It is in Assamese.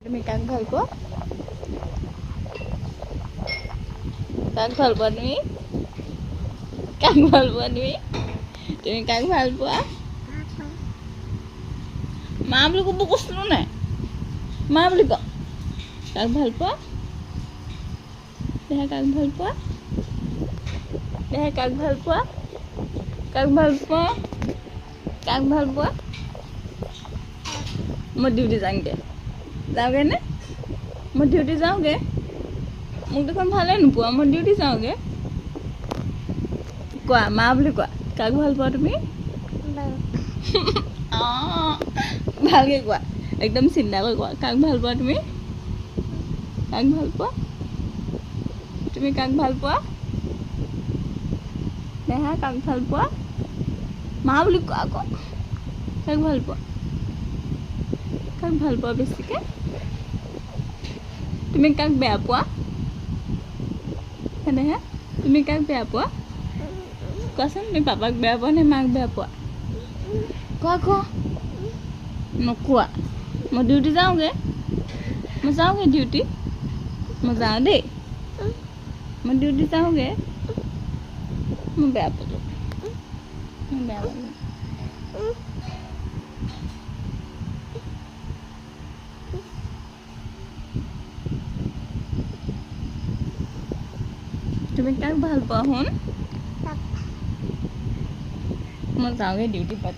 তুমি কাক ভাল পোৱা? কাক ভাল পোৱা তুমি? কাক ভাল পোৱা তুমি? তুমি কাক ভাল পোৱা? মা বুলি ক'ব কৈছিলোঁ নাই? মা বুলি ক। কাক ভাল পোৱা? দেহা কাক ভাল পোৱা? দেহা কাক ভাল পোৱা? কাক ভাল পোৱা? কাক ভাল পোৱা? মই ডিউটি যাওঁগৈ। যাওঁগৈ নে? মই ডিউটি যাওঁগৈ। মোক দেখোন ভালে নোপোৱা, মই ডিউটি যাওঁগৈ। কোৱা, মা বুলি কোৱা। কাক ভাল পোৱা তুমি? অঁ, ভালকৈ কোৱা, একদম চিন্তা কৰি কোৱা। কাক ভাল পোৱা তুমি? কাক ভাল পোৱা? তুমি কাক ভাল পোৱা? দেহা কাক ভাল পোৱা? মা বুলি কোৱা আকৌ। কাক ভাল পোৱা? কাক ভাল পোৱা বেছিকৈ? তুমি কাক বেয়া পোৱা? সেনেহে তুমি কাক বেয়া পোৱা? কোৱাচোন, তুমি পাপাক বেয়া পোৱা নে মাক বেয়া পোৱা? কোৱা কোৱা। নোকোৱা। মই ডিউটি যাওঁগৈ। মই যাওঁগৈ ডিউটি। মই যাওঁ দেই। মই ডিউটি যাওঁগৈ। মই বেয়া পালোঁ। মই বেয়া পালোঁ। তুমি কাক ভাল পোৱা শুন? মই যাওঁগৈ ডিউটি পাত।